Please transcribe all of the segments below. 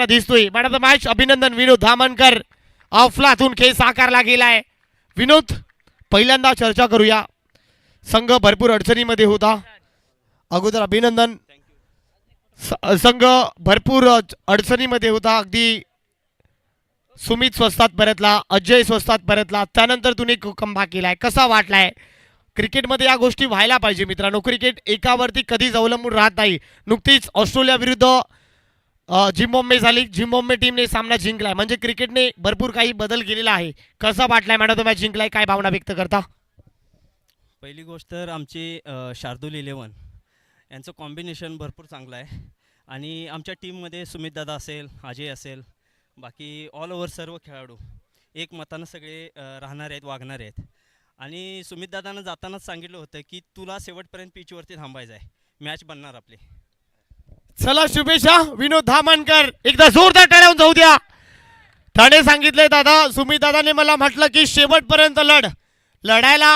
दिसतोय man of the match अभिनंदन विनोद धामणकर. अफलातून खेळ साकारला गेलाय. विनोद पहिल्यांदा चर्चा करूया. संघ भरपूर अडचणीमध्ये होता. अगोदर अभिनंदन. संघ भरपूर अडचणीमध्ये होता. अगदी सुमित स्वस्तात परतला, अजय स्वस्तात परतला, त्यानंतर तुम्ही कमबॅक केलाय. कसा वाटलाय? क्रिकेटमध्ये या गोष्टी व्हायला पाहिजे मित्रांनो. क्रिकेट एकावरती कधीच अवलंबून राहत नाही. नुकतीच ऑस्ट्रेलिया विरुद्ध झिम्बाब्वे झाली. झिम्बाब्वे टीमने सामना जिंकलाय. म्हणजे क्रिकेटने भरपूर काही बदल केलेला आहे. कसा वाटलाय मॅन ऑफ द मॅच जिंकलाय? काय भावना व्यक्त करता? पहिली गोष्ट तर आमची शार्दूल 11 यांचं कॉम्बिनेशन भरपूर चांगलं आहे. आणि आमच्या टीममध्ये सुमितदादा असेल, अजय असेल, बाकी ऑल ओव्हर सर्व खेळाडू एक मतानं सगळे राहणार आहेत, वागणार आहेत. आणि सुमितदादानं जातानाच सांगितलं होतं की तुला शेवटपर्यंत पिचवरती थांबायचं आहे, मॅच बनणार आपली. चला शुभेच्छा विनोद धामणकर. एकदा जोरदार टाळ्या जाऊ द्या. त्याने सांगितले दादा, सुमित दादाने मला म्हटलं की शेवटपर्यंत लढायला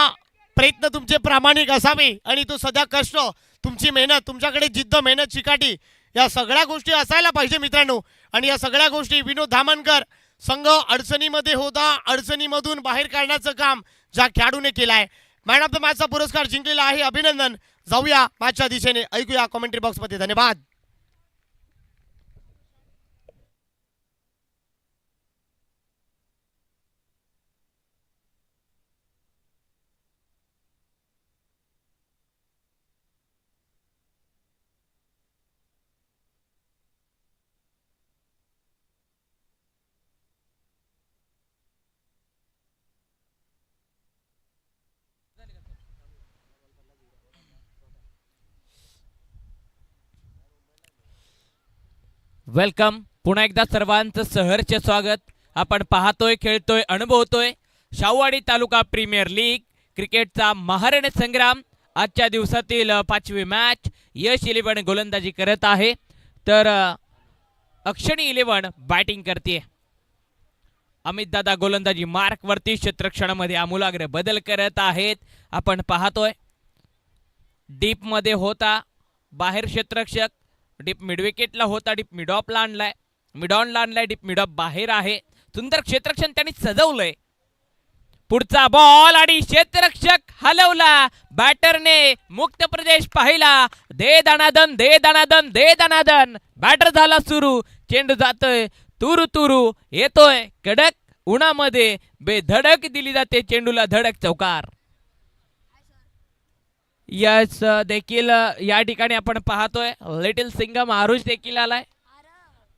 प्रयत्न तुमचे प्रामाणिक असावे आणि तो सध्या कष्ट, तुमची मेहनत, तुमच्याकडे जिद्द, मेहनत, चिकाटी या सगळ्या गोष्टी असायला पाहिजे मित्रांनो. आणि या सगळ्या गोष्टी विनोद धामणकर संघ अडचणीमध्ये होता, अडचणीमधून बाहेर काढण्याचं काम ज्या खेळाडूने केलाय. मॅन ऑफ द मॅचचा पुरस्कार जिंकलेला आहे. अभिनंदन. जाऊया मॅचच्या दिशेने. ऐकूया कमेंट्री बॉक्समध्ये. धन्यवाद. वेलकम. पुन्हा एकदा सर्वांचं सहर्ष स्वागत. आपण पाहतोय, खेळतोय, अनुभवतोय शाहूवाडी तालुका प्रीमियर लीग क्रिकेटचा महारण संग्राम. आजच्या दिवसातील 5वी मॅच यश 11 गोलंदाजी करत आहे, तर अक्षणी 11 बॅटिंग करते. अमित दादा गोलंदाजी मार्क वरती क्षेत्ररक्षणामध्ये आमूलाग्र बदल करत आहेत. आपण पाहतोय डीप मध्ये होता बाहेर क्षेत्ररक्षक, डीप मिड विकेटला होता, डीप मिड ऑफला आणलाय, मिड ऑनला आणलाय, डीप मिड ऑफ बाहेर आहे. सुंदर क्षेत्ररक्षण त्यांनी सजवलंय. पुढचा बॉल आणि क्षेत्ररक्षक हलवला. बॅटरने मुक्त प्रदेश पाहिला. दे दणादन, दे दणादन, दे दणादन. बॅटर झाला सुरू. चेंडू जातोय तुरु तुरु, येतोय कडक उन्हामध्ये, बेधडक दिली जाते चेंडूला धडक चौकार. यस देखील या ठिकाणी आपण पाहतोय. लिटिल सिंगम आरुष देखील आलाय,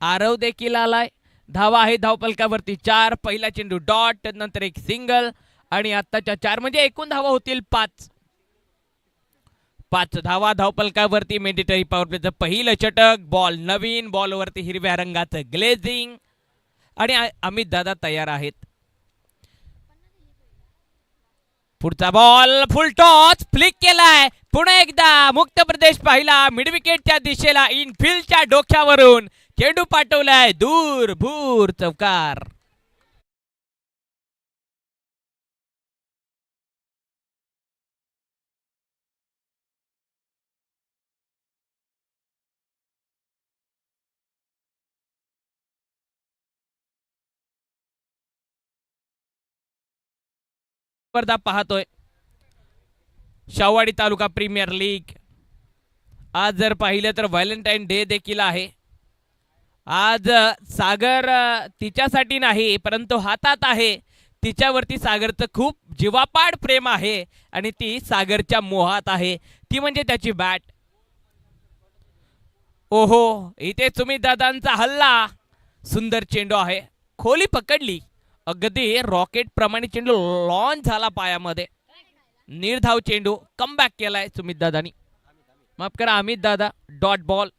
आरव देखील आलाय. धावा आहे धावपलकावरती 4. पहिला चेंडू डॉट, नंतर एक सिंगल आणि आत्ताच्या 4 म्हणजे एकूण धावा होतील 5. 5 धावा धावपलकावरती. मेंडेटरी पॉवर प्लेचं पहिलं षटक. बॉल नवीन, बॉलवरती हिरव्या रंगाचं ग्लेझिंग आणि अमित दादा तयार आहेत. पुढचा बॉल फुल टॉस, फ्लिक केलाय. पुन्हा एकदा मुक्त प्रदेश पाहिला. मिड विकेटच्या दिशेला इनफिल्डच्या डोक्यावरून चेंडू पाठवलाय दूर भूर चौकार. स्पर्धा पाहतोय शाहूवाडी तालुका प्रीमियर लीग. आज जर पाहिलं तर व्हॅलेंटाईन डे देखील आहे. आज सागर तिच्यासाठी नाही परंतु हातात आहे. तिच्यावरती सागरचं खूप जीवापाड प्रेम आहे आणि ती सागरच्या मोहात आहे. ती म्हणजे त्याची बॅट. ओहो, इथे सुमित दादांचा हल्ला. सुंदर चेंडू आहे, खोली पकडली. अगदी रॉकेट प्रमाणे चेंडू लॉन्च झाला पायामध्ये. निर्धाव चेंडू कमबॅक केलाय सुमित दादानी. माफ करा अमित दादा. Dot ball.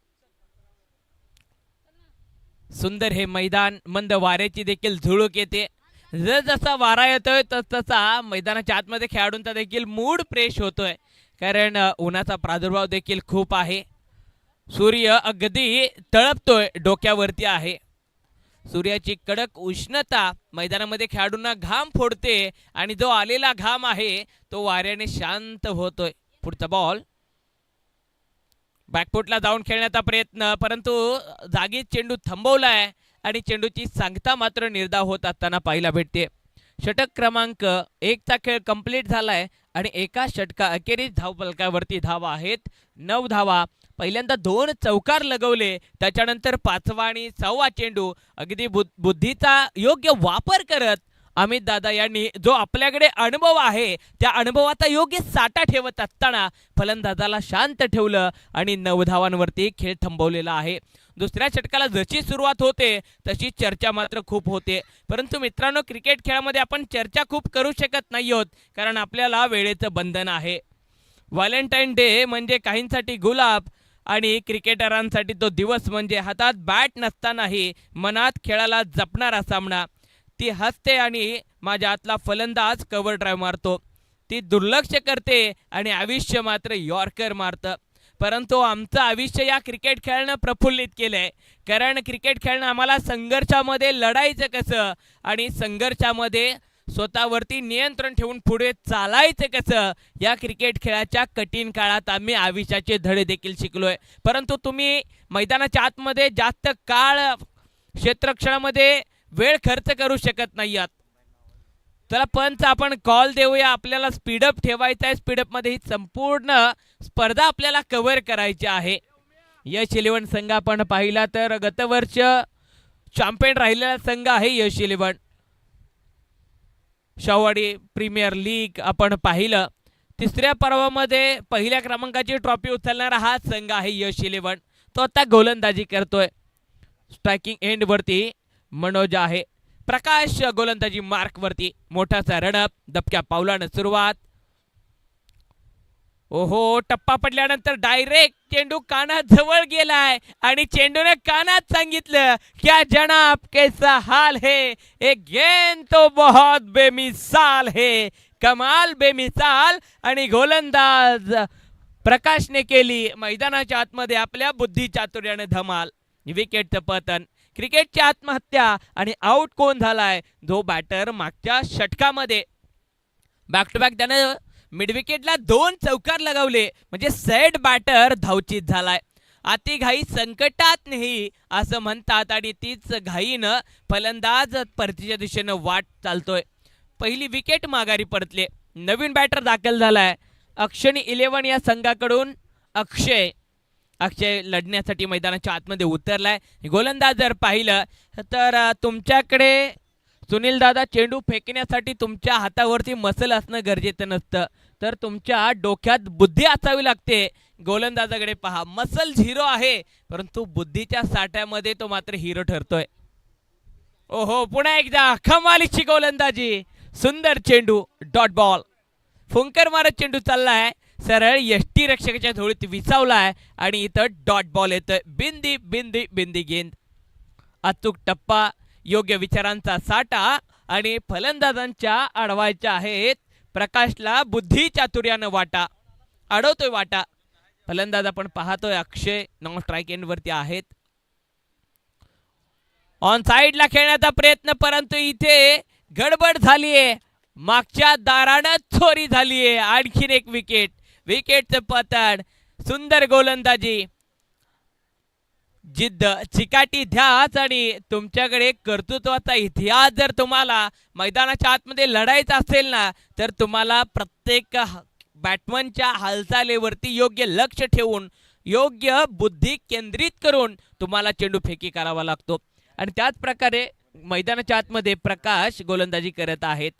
सुंदर हे मैदान. मंद वाऱ्याची देखील झुळूक येते. जसा वारा येतोय तसा मैदानाच्या आतमध्ये खेळाडूंचा देखील मूड फ्रेश होतोय, कारण उन्हाचा प्रादुर्भाव देखील खूप आहे. सूर्य अगदी तळपतोय, डोक्यावरती आहे. सूर्याची कडक उष्णता मैदानामध्ये खेळाडूंना घाम फोडते आणि जो आलेला घाम आहे तो वाऱ्याने शांत होतोय. पुढचा बॉल बॅकफुटला जाऊन खेळण्याचा प्रयत्न, परंतु जागीच चेंडू थांबवलाय आणि चेंडूची सांगता मात्र निर्धाव होत असताना पाहायला भेटते. षटक क्रमांक 1चा खेळ कंप्लीट झालाय आणि एका षटका अखेरीस धावफलकावरती धावा आहेत 9 धावा. पहिल्यांदा 2 चौकार लगवले, त्याच्यानंतर 5वा आणि 6वा चेंडू अगदी बुद्धीचा योग्य वापर करत अमित दादा यांनी जो आपल्याकडे अनुभव आहे त्या अनुभवाचा योग्य साठा ठेवत असताना फलंदाजाला शांत ठेवलं आणि 9 धावांवरती खेळ थांबवलेला आहे. दुसऱ्या षटकाला जशी सुरुवात होते तशी चर्चा मात्र खूप होते, परंतु मित्रांनो क्रिकेट खेळामध्ये आपण चर्चा खूप करू शकत नाही आहोत, कारण आपल्याला वेळेचं बंधन आहे. व्हॅलेंटाईन डे म्हणजे काहींसाठी गुलाब आणि क्रिकेटरांसाठी तो दिवस म्हणजे हातात बॅट नसतानाही मनात खेळाला जपणारा सामना. ती हसते आणि माझ्या आतला फलंदाज कव्हर ड्राईव्ह मारतो, ती दुर्लक्ष करते आणि आयुष्य मात्र यॉर्कर मारतं. परंतु आमचं आयुष्य या क्रिकेट खेळणं प्रफुल्लित केलंय, कारण क्रिकेट खेळणं आम्हाला संघर्षामध्ये लढायचं कसं आणि संघर्षामध्ये स्वतःवरती नियंत्रण ठेवून पुढे चालायचं कसं या क्रिकेट खेळाच्या कठीण काळात आम्ही आयुष्याचे धडे देखील शिकलोय. परंतु तुम्ही मैदानाच्या आतमध्ये जास्त काळ क्षेत्ररक्षणामध्ये वेळ खर्च करू शकत नाही आहात. चला पंच आपण कॉल देऊया, आपल्याला स्पीडअप ठेवायचा आहे. स्पीडअपमध्ये ही संपूर्ण स्पर्धा आपल्याला कव्हर करायची आहे. यश 11 संघ आपण पाहिला तर गतवर्ष चॅम्पियन राहिलेला संघ आहे यश 11. शाहूवाडी प्रीमियर लीग आपण पाहिलं, तिसऱ्या पर्वामध्ये पहिल्या क्रमांकाची ट्रॉफी उचलणारा हा संघ आहे यश 11. तो आता गोलंदाजी करतोय. स्ट्रायकिंग एंड वरती मनोज आहे. प्रकाश गोलंदाजी मार्क वरती. मोठासा रनअप, दबक्या पावलानं सुरुवात. ओहो, टप्पा पडल्यानंतर डायरेक्ट चेंडू कानात जवळ गेलाय आणि चेंडूने कानात सांगितलं क्या जनाब कैसा हाल है, एक गेंद तो बहुत बेमिसाल है. कमाल बेमिसाल आणि गोलंदाज प्रकाशने केली मैदानाच्या आतमध्ये आपल्या बुद्धी चातुर्याने धमाल. विकेटचं पतन, क्रिकेटची आत्महत्या आणि आउट कोण झालाय, जो बॅटर मागच्या षटकामध्ये बॅक टू बॅक त्यानं मिड विकेटला 2 चौकार लगावले, म्हणजे सेट बॅटर धावचीत झालाय. अति घाई संकटात नाही असं म्हणतात आणि तीच घाईनं फलंदाज परतीच्या दिशेनं वाट चालतोय. पहिली विकेट माघारी परतले. नवीन बॅटर दाखल झालाय. अक्षनी 11 या संघाकडून अक्षय लढण्यासाठी मैदानाच्या आतमध्ये उतरलाय. गोलंदाज जर पाहिलं तर तुमच्याकडे सुनील दादा चेंडू फेकण्यासाठी तुमच्या हातावरती मसल असणं गरजेचं नसतं, तर तुमच्या डोक्यात बुद्धी असावी लागते. गोलंदाजाकडे पहा, मसल 0 आहे परंतु बुद्धीच्या साठ्यामध्ये तो मात्र हिरो ठरतोय. ओहो, पुन्हा एकदा कमालीची गोलंदाजी. सुंदर चेंडू, डॉट बॉल. फुंकर मारत चेंडू चाललाय, सरळ यष्टी रक्षकाच्या झोळीत विसावलाय आणि इथं डॉट बॉल येतोय. बिंदी बिंदी बिंदी गेंद. अचूक टप्पा, योग्य विचारांचा साठा आणि फलंदाजांच्या अडवायच्या आहेत. प्रकाशला बुद्धी चातुर्यानं वाटा अडवतोय. वाटा फलंदाज आपण पाहतोय अक्षय नॉन स्ट्राईक एंड वरती आहेत. ऑन साइडला खेळण्याचा प्रयत्न, परंतु इथे गडबड झालीये. मागच्या दारानं चोरी झालीये. आणखीन एक विकेट. विकेटचं पतन. सुंदर गोलंदाजी, जिद्द, चिकाटी, ध्यास आणि तुमच्याकडे कर्तृत्वाचा इतिहास जर तुम्हाला मैदानाच्या आतमध्ये लढायचा असेल ना, तर तुम्हाला प्रत्येक बॅट्समनच्या हालचालीवरती योग्य लक्ष ठेवून योग्य बुद्धी केंद्रित करून तुम्हाला चेंडू फेकी करावा लागतो. आणि त्याच प्रकारे मैदानाच्या आतमध्ये प्रकाश गोलंदाजी करत आहेत.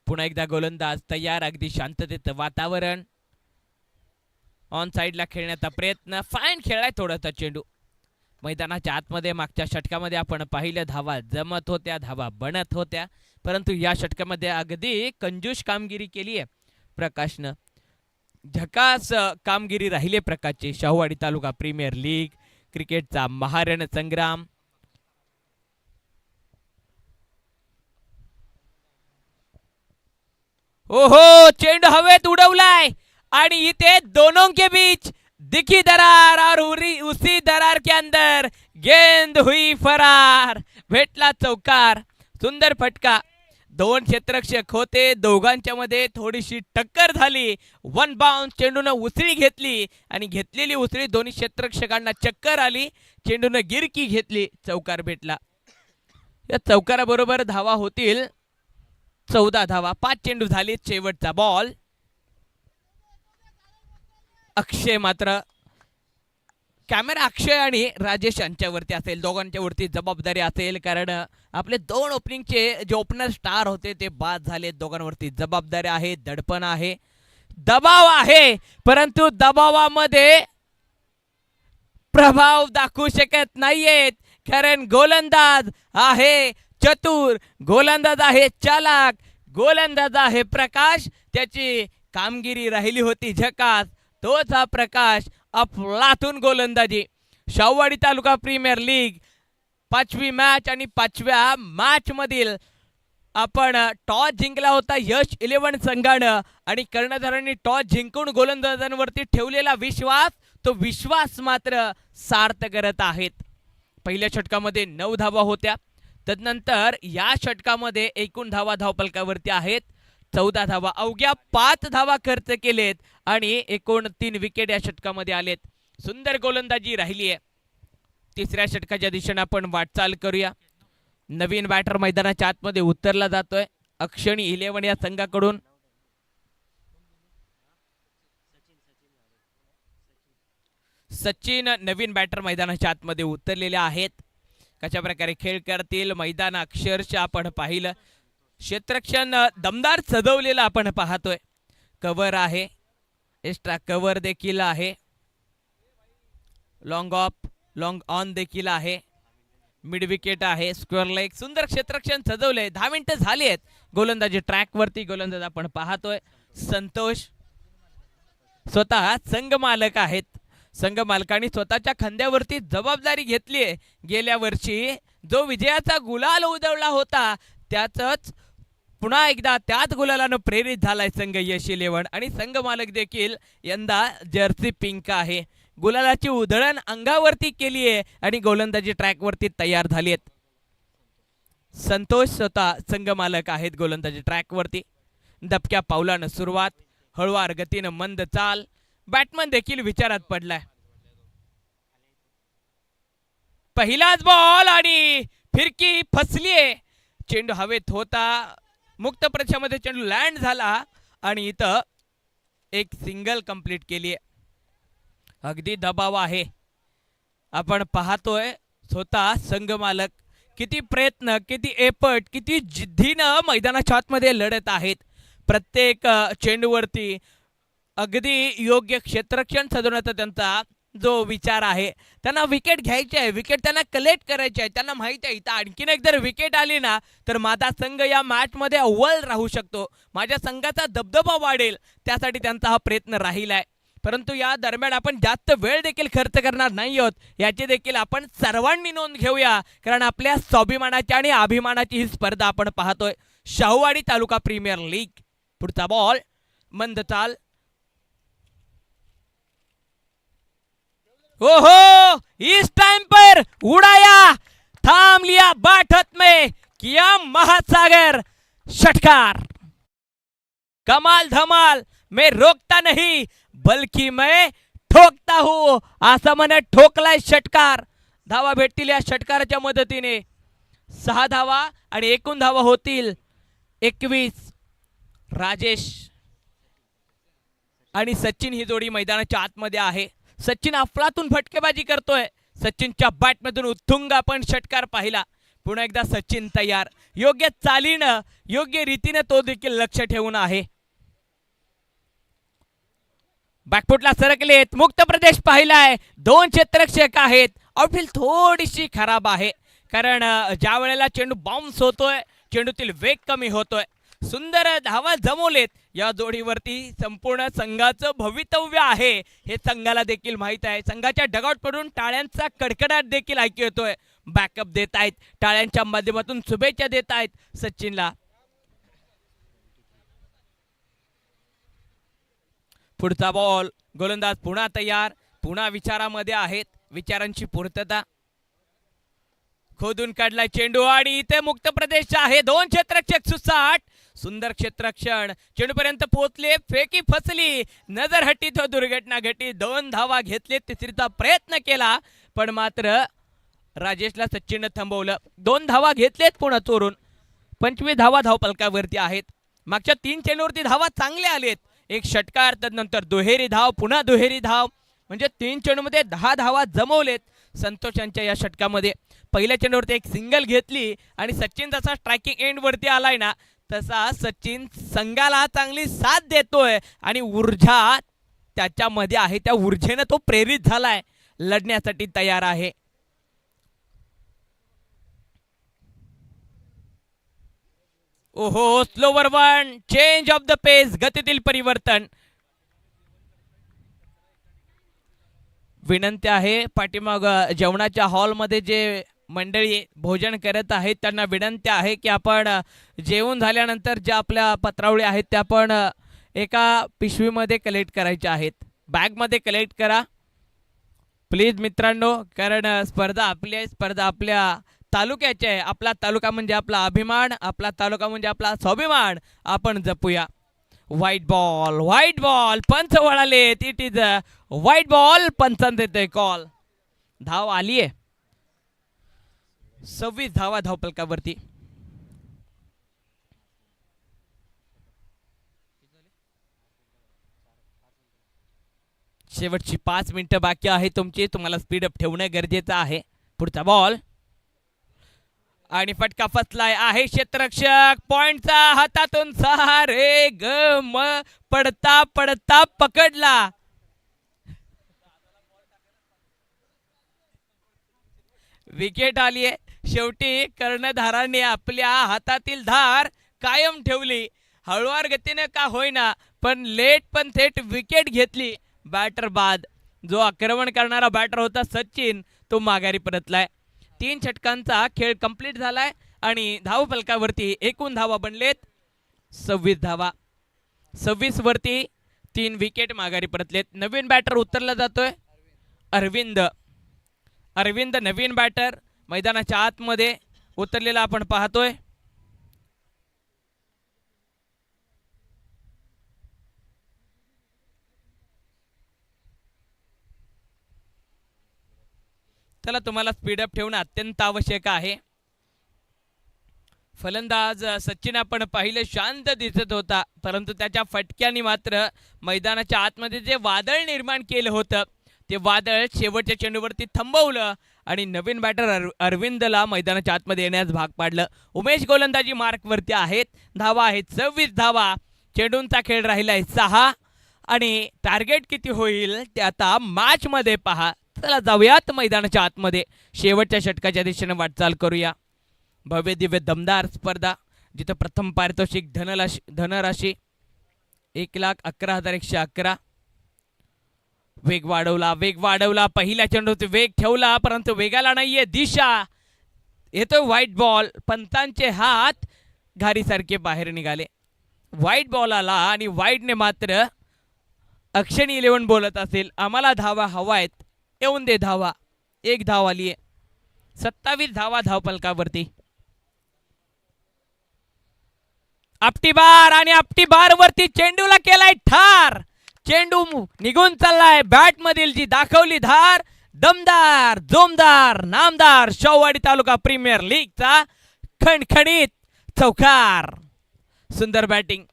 पुन्हा एकदा गोलंदाज तयार. अगदी शांततेचं वातावरण. ऑन साइडला खेळण्याचा प्रयत्न. फाईन खेळलाय थोडासा चेंडू. मैदानाच्या आतमध्ये मागच्या षटकामध्ये आपण पाहिलं धावा जमत होत्या, धावा बनत होत्या, परंतु या षटकामध्ये अगदी कंजूस कामगिरी केली आहे प्रकाशनं. झकास कामगिरी राहिले प्रकाशची. शाहूवाडी तालुका प्रीमियर लीग क्रिकेटचा महारण संग्राम ओहो, चेंडू हवेत उडवलाय आणि इथे दोनों के बीच दिखी दरार और उसी दरार के अंदर गेंद हुई फरार. भेटला चौकार. सुंदर फटका. दोन क्षेत्ररक्षक होते, दोघांच्या मध्ये थोडीशी टक्कर झाली. One bounce. चेंडूनं उसळी घेतली आणि घेतलेली उसळी दोन्ही क्षेत्ररक्षकांना चक्कर आली. चेंडूनं गिरकी घेतली, चौकार भेटला. या चौकाराबरोबर धावा होतील 14 धावा. 5 चेंडू झाले. शेवटचा बॉल. अक्षय मात्र कॅमेरा अक्षय आणि राजेश यांच्यावरती असेल, दोघांच्या वरती जबाबदारी असेल, कारण आपले दोन ओपनिंगचे जे ओपनर स्टार होते ते बाद झाले. दोघांवरती जबाबदारी आहे, दडपण आहे, दबाव आहे, परंतु दबावामध्ये प्रभाव दाखवू शकत नाहीयेत, कारण गोलंदाज आहे चतुर, गोलंदाज आहे चालाक, गोलंदाज आहे प्रकाश. त्याची कामगिरी राहिली होती झकास. तोच हा प्रकाश. अफलातून गोलंदाजी. शाहूवाडी तालुका प्रीमियर लीग 5वी मॅच आणि 5व्या मॅच मधील आपण टॉस जिंकला होता यश 11 संघानं, आणि कर्णधारांनी टॉस जिंकून गोलंदाजांवरती ठेवलेला विश्वास, तो विश्वास मात्र सार्थ करत आहेत. पहिल्या षटकामध्ये 9 धावा होत्या. तदनंतर या षटकामध्ये एकूण धावा धावफलकावरती आहेत 14 धावा. अवघ्या 5 धावा खर्च केलेत आणि एकूण 3 विकेट या षटकामध्ये आलेत. सुंदर गोलंदाजी राहिली आहे. तिसऱ्या षटकाच्या दिशेने आपण वाटचाल करूया. नवीन बॅटर मैदानाच्या आतमध्ये उतरला जातोय. अक्षणी 11 या संघाकडून सचिन नवीन बॅटर मैदानाच्या आतमध्ये उतरलेले आहेत. कशा प्रकारे खेळ करतील मैदान अक्षरशः आपण पाहिलं. क्षेत्ररक्षण दमदार सजवलेलं आपण पाहतोय. कव्हर आहे, एक्स्ट्रा कव्हर देखील आहे, लॉंग ऑफ लॉंग ऑन देखील आहे, मिड विकेट आहे, स्क्वेअर लेग. सुंदर क्षेत्ररक्षण सजवलंय. 10 मिनिटं झाली आहेत गोलंदाजी ट्रॅक वरती. गोलंदाज आपण पाहतोय संतोष स्वतः संघ मालक आहेत. संघ मालकांनी स्वतःच्या खांद्यावरती जबाबदारी घेतली आहे. गेल्या वर्षी जो विजयाचा गुलाल उधळला होता त्याच पुन्हा एकदा त्याच गुलालानं प्रेरित झालाय संघ यश 11, आणि संघ मालक देखील यंदा जर्सी पिंक आहे. गुलालाची उधळण अंगावरती केली आहे आणि गोलंदाजी ट्रॅक वरती तयार झाली आहेत. संतोष स्वतः संघ मालक आहेत गोलंदाजी ट्रॅक वरती. दबक्या पावलानं सुरुवात, हळुवार गतीनं मंद चाल. बॅटमन देखील विचारात पडलाय. पहिलाच बॉल आणि फिरकी फसलीये. चेंडू हवेत होता, मुक्त प्रदेशामध्ये चेंडू लँड झाला आणि इथं एक सिंगल कंप्लीट केली. अगदी दबाव आहे. आपण पाहतोय स्वतः संघ मालक किती प्रयत्न, किती एफर्ट, किती जिद्दीनं मैदानाच्या आतमध्ये लढत आहेत. प्रत्येक चेंडूवरती अगदी योग्य क्षेत्ररक्षण सजवण्याचा त्यांचा जो विचार आहे. त्यांना विकेट घ्यायची आहे, विकेट त्यांना कलेक्ट करायची आहे. त्यांना माहिती आहे इथं आणखीन एक जर विकेट आली ना तर माझा संघ या मॅच मध्ये अव्वल राहू शकतो, माझ्या संघाचा दबदबा वाढेल. त्यासाठी त्यांचा हा प्रयत्न राहिलाय. परंतु या दरम्यान आपण जास्त वेळ देखील खर्च करणार नाही आहोत, याची देखील आपण सर्वांनी नोंद घेऊया, कारण आपल्या स्वाभिमानाची आणि अभिमानाची ही स्पर्धा आपण पाहतोय. शाहूवाडी तालुका प्रीमियर लीग. पुढचा बॉल मंद चाल. ओहो, इस टाइम पर उड़ाया, थाम लिया बाट हाथ में, किया महासागर. षटकार. कमाल धमाल. मैं रोकता नहीं बल्कि मैं ठोकता हूं, असं म्हणत ठोकलाय षटकार. धावा भेटतील या षटकाराच्या मदतीने. 6 धावा आणि एकूण धावा होतील 21. राजेश आणि सचिन ही जोडी मैदानाच्या आतमध्ये आहे. सचिन अफलातून फटकेबाजी करतोय. सचिनच्या बॅटमधून उत्तुंग आपण षटकार पाहिला. पुन्हा एकदा सचिन तयार, योग्य चालीनं, योग्य रीतीने तो देखील लक्ष ठेवून आहे. बॅकफुटला सरकलेत. मुक्त प्रदेश पाहिलाय. 2 क्षेत्ररक्षक आहेत. आउटफील्ड थोडीशी खराब आहे, कारण ज्या वेळेला चेंडू बाउन्स होतोय चेंडूतील वेग कमी होतोय. सुंदर धावा जमवलेत. या जोडीवरती संपूर्ण संघाचं भवितव्य आहे हे संघाला देखील माहित आहे. संघाच्या डगआउट पडून टाळ्यांचा कडकडाट देखील ऐकू येतोय. बॅकअप देत आहेत, टाळ्यांच्या माध्यमातून शुभेच्छा देत आहेत सचिनला. पुढचा बॉल, गोलंदाज पुन्हा तयार, पुन्हा विचारामध्ये आहेत, विचारांची पूर्तता. खोदून काढलाय चेंडू आणि इथे मुक्त प्रदेश आहे. दोन क्षेत्ररक्षक सुसाट, सुंदर क्षेत्ररक्षण, चेंडूपर्यंत पोहोचले, फेकी फसली, नजर हटी तो दुर्घटना घटी. 2 धावा घेतले, तिसरीचा प्रयत्न केला पण मात्र राजेशला सचिननं थांबवलं. 2 धावा घेतलेत पुन्हा चोरून. 25 धावा धावपलकावरती आहेत. मागच्या 3 चेंडूवरती धावा चांगले आलेत. एक षटकार, त्यानंतर दुहेरी धाव, पुन्हा दुहेरी धाव, म्हणजे 3 चेंडूमध्ये 10 धावा जमवलेत संतोष यांच्या या षटकामध्ये. पहिल्या चेंडूवरती एक सिंगल घेतली आणि सचिन जसा स्ट्रायकिंग एंड वरती आलाय ना तसा सचिन संघाला चांगली साथ देतोय आणि ऊर्जा त्याच्यामध्ये आहे. त्या ऊर्जेने तो प्रेरित झालाय, लढण्यासाठी तयार आहे. ओहो, slower one, change of the pace, गतीतील परिवर्तन. विनंती आहे पाठीमाग जेवणाच्या हॉलमध्ये जे मंडळी भोजन करत आहेत त्यांना विनंती आहे की आपण जेवून झाल्यानंतर ज्या आपल्या पत्रावळी आहेत त्या आपण एका पिशवीमध्ये कलेक्ट करायच्या आहेत, बॅगमध्ये कलेक्ट करा प्लीज मित्रांनो, कारण स्पर्धा आपली आहे, स्पर्धा आपल्या तालुक्याची आहे. आपला तालुका म्हणजे आपला अभिमान, आपला तालुका म्हणजे आपला स्वाभिमान, आपण जपूया. व्हाईट बॉल, पंच वळालेत. इट इज व्हाईट बॉल, पंचांत देतोय कॉल. धाव आलीये 26 धावा धावपलकावरती. शेवटची 5 मिनिटं बाकी आहे तुमची, तुम्हाला स्पीडअप ठेवणं गरजेचं आहे. पुढचा बॉल आणि फटका फसलाय आहे. क्षेत्ररक्षक पॉइंटचा हातातून सारे ग म पडता पडता पकडला. विकेट आलीये. शेवटी कर्णधाराने आपल्या हातातील धार कायम ठेवली. हळुवार गतीने का होईना पण लेट पण थेट विकेट घेतली. बॅटर बाद, जो आक्रमण करणारा बॅटर होता सचिन, तो माघारी परतलाय. 3 षटकांचा खेळ कंप्लीट झालाय आणि धावफलकावरती एकूण धावा बनलेत 26 धावा. 26 वरती 3 विकेट माघारी परतलेत. नवीन बॅटर उतरला जातोय अरविंद नवीन बॅटर मैदानाच्या आतमध्ये उतरलेला आपण पाहतोय. त्याला तुम्हाला स्पीडअप ठेवणं अत्यंत आवश्यक आहे. फलंदाज सचिन आपण पाहिले शांत दिसत होता, परंतु त्याच्या फटक्याने मात्र मैदानाच्या आतमध्ये जे वादळ निर्माण केलं होतं ते वादळ शेवटच्या चेंडूवरती थांबवलं आणि नवीन बॅटर अरविंदला मैदानाच्या आतमध्ये येण्यास भाग पाडलं. उमेश गोलंदाजी मार्कवरती आहेत. धावा आहेत 26 धावा. चेंडूंचा खेळ राहिलाय 6 आणि टार्गेट किती होईल ते आता मॅच मध्ये पहा. चला जाऊयात मैदानाच्या आतमध्ये, शेवटच्या षटकाच्या दिशेने वाटचाल करूया. भव्य दिव्य दमदार स्पर्धा, जिथं प्रथम पारितोषिक धनराशी 1,11,111. वेग वाढवला, पहिल्या चेंडूत वेग ठेवला परंतु वेगाला नाहीये दिशा. येतो व्हाईट बॉल, पंतांचे हात घारीसारखे बाहेर निघाले. व्हाईट बॉल आला आणि व्हाईटने मात्र अक्षणी 11 बोलत असेल, आम्हाला धावा हवायत, येऊन दे धावा. 1 धाव आलीये. 27 धावा धावपलकावरती. आपटी बार वरती चेंडूला केलाय ठार. चेंडू निघून चाललाय. बॅट मधील जी दाखवली धार, दमदार, जोमदार, नामदार शाहूवाडी तालुका प्रीमियर लीगचा खणखणीत चौकार. सुंदर बॅटिंग.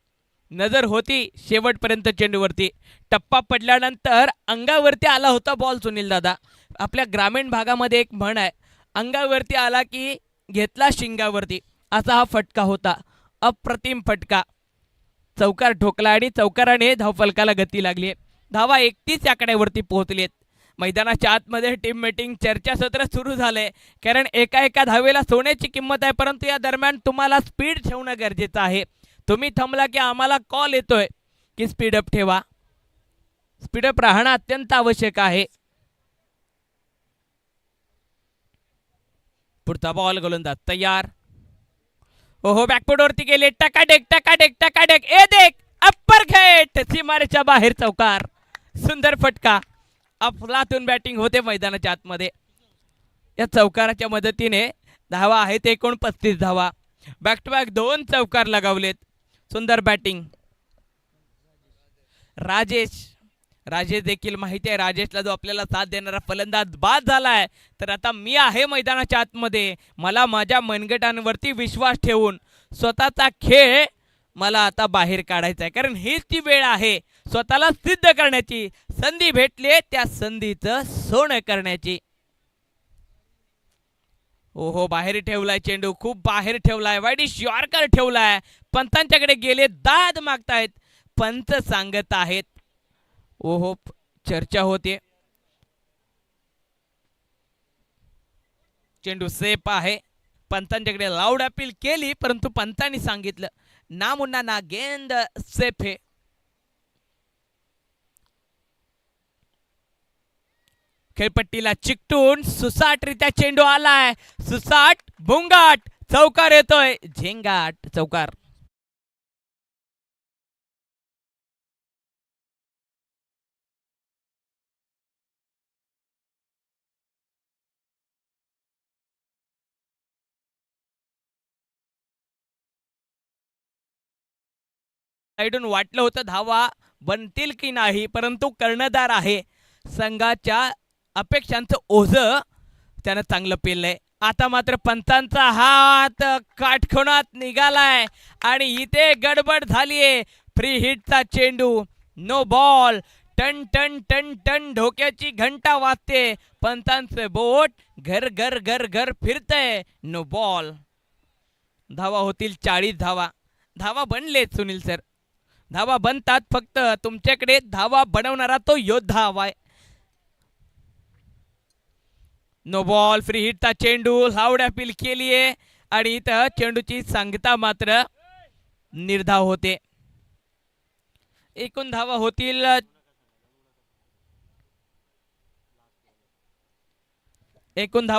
नजर होती शेवटपर्यंत चेंडूवरती. टप्पा पडल्यानंतर अंगावरती आला होता बॉल. सुनील दादा, आपल्या ग्रामीण भागामध्ये एक म्हण आहे, अंगावरती आला की घेतला शिंगावरती, असा हा फटका होता. अप्रतिम फटका. चौकार ठोकला आणि चौकाराने धावफलकाला गती लागली. धावा 31 आकड्यावरती पोहोचलेत. मैदानाच्या आतमध्ये टीम मीटिंग चर्चासत्र सुरू झालंय, कारण एका धावेला सोन्याची किंमत आहे, परंतु या दरम्यान तुम्हाला स्पीड ठेवणं गरजेचं आहे. तुम्ही थांबला की आम्हाला कॉल येतोय की स्पीडअप ठेवा. स्पीडअप राहणं अत्यंत आवश्यक आहे. पुढचा बॉल, गोलंदाज तयार. ओहो, बॅकफुटवरती गेले, टकाटेक. ए देख, अप्पर थेट सीमारेच्या बाहेर चौकार. सुंदर फटका. अफलातून बॅटिंग होते मैदानाच्या आतमध्ये. या चौकाराच्या मदतीने धावा आहेत एकूण 35 धावा. बॅक टू बॅक 2 चौकार लगावलेत. सुंदर बॅटिंग. राजेश देखील माहिती आहे राजेशला जो आपल्याला साथ देणारा फलंदाज बाद झालाय, तर आता मी आहे मैदानाच्या आतमध्ये. मला माझ्या मनगटांवरती विश्वास ठेवून स्वतःचा खेळ मला आता बाहेर काढायचा आहे, कारण हीच ती वेळ आहे स्वतःला सिद्ध करण्याची. संधी भेटली त्या संधीचं सोनं करण्याची. ओहो, बाहेर ठेवलाय चेंडू, खूप बाहेर ठेवलाय. वाईडिश यॉर्कर ठेवलाय. पंतांच्याकडे गेले, दाद मागतायत. पंच सांगत आहेत. ओहो, चर्चा होते. चेंडू सेफ आहे. पंतांच्याकडे लाऊड अपील केली, परंतु पंतांनी सांगितलं ना मुन्ना ना गेंद सेफ है. खेळपट्टीला चिकटून सुसाटरित्या चेंडू आलाय. सुसाट भुंगाट चौकार येतोय. झेंगाट चौकार. साईडून वाटलं होतं धावा बनतील की नाही, परंतु कर्णधार आहे. संघाच्या अपेक्षांचं ओझं त्यानं चांगलं पेललंय. आता मात्र पंतांचा हात काटकोनात निघालाय आणि इथे गडबड झालीये. फ्री हिटचा चेंडू, नो बॉल. टन टन टन टन ढोक्याची घंटा वाजते. पंतांचं बोट घर घर घर घर फिरतंय. No ball. धावा होतील 40 धावा. धावा बनलेत सुनील सर. धावा बनतात, फक्त तुमच्याकडे धावा बनवणारा तो योद्धा हवाय. No ball. फ्री हिटचा चेंडू, लाऊड अपील केलीये आणि इथं चेंडूची सांगता मात्र निर्धाव होते. एकूण धावा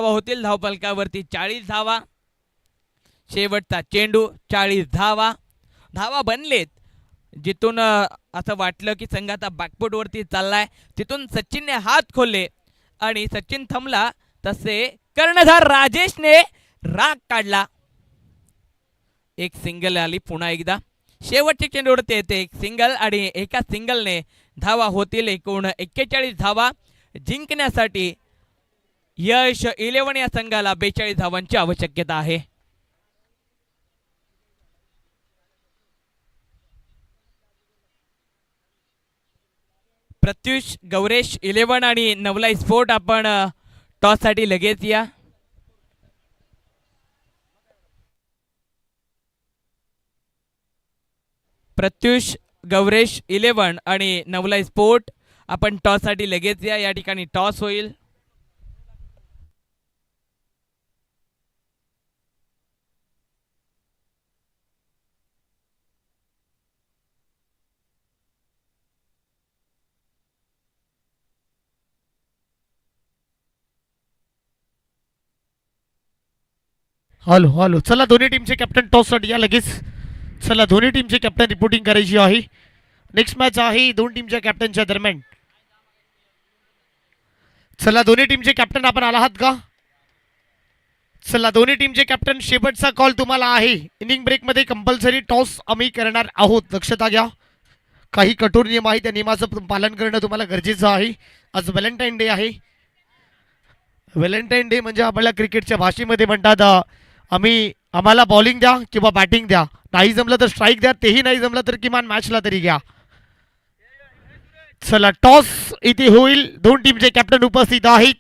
होतील धावफलकावरती 40 धावा. शेवटचा चेंडू 40 धावा. धावा बनलेत. जिथून असं वाटलं की संघ आता बॅकफूट वरती चाललाय, तिथून सचिनने हात खोलले आणि सचिन थांबला तसे कर्णधार राजेशने राग काढला. एक सिंगल आली पुन्हा एकदा. शेवटच्या चेंडूवरती येते एक सिंगल आणि एका सिंगलने धावा होतील एकूण 41 धावा. जिंकण्यासाठी यश 11 या संघाला 42 धावांची आवश्यकता आहे. प्रत्युष, गौरेश 11 आणि नवलाई स्पोर्ट आपण टॉस साठी लगेच या. प्रत्युष, गौरेश 11 आणि नवलाई स्पोर्ट आपण टॉस साठी लगेच या. या ठिकाणी टॉस होईल. हॅलो हॅलो, चला दोन्ही टीमचे कॅप्टन टॉस साठी या लगेच. चला दोन्ही टीमचे कॅप्टन रिपोर्टिंग करायची आहे. नेक्स्ट मॅच आहे दोन टीमच्या कॅप्टनच्या दरम्यान. चला दोन्ही टीमचे कॅप्टन आपण आला आहात का? चला दोन्ही टीमचे कॅप्टन, शेवटचा कॉल तुम्हाला आहे. इनिंग ब्रेकमध्ये कंपल्सरी टॉस आम्ही करणार आहोत, दक्षता घ्या. काही कठोर नियम आहे, त्या नियमाचं पालन करणं तुम्हाला गरजेचं आहे. आज व्हॅलेंटाईन डे आहे. व्हॅलेंटाईन डे म्हणजे आपल्याला क्रिकेटच्या भाषेमध्ये म्हणतात आम्हाला बॉलिंग द्या किंवा बॅटिंग द्या, नाही जमलं तर स्ट्राईक द्या, तेही नाही जमलं तर किमान मॅचला तरी घ्या. चला टॉस इथे होईल. दोन टीमचे कॅप्टन उपस्थित आहेत.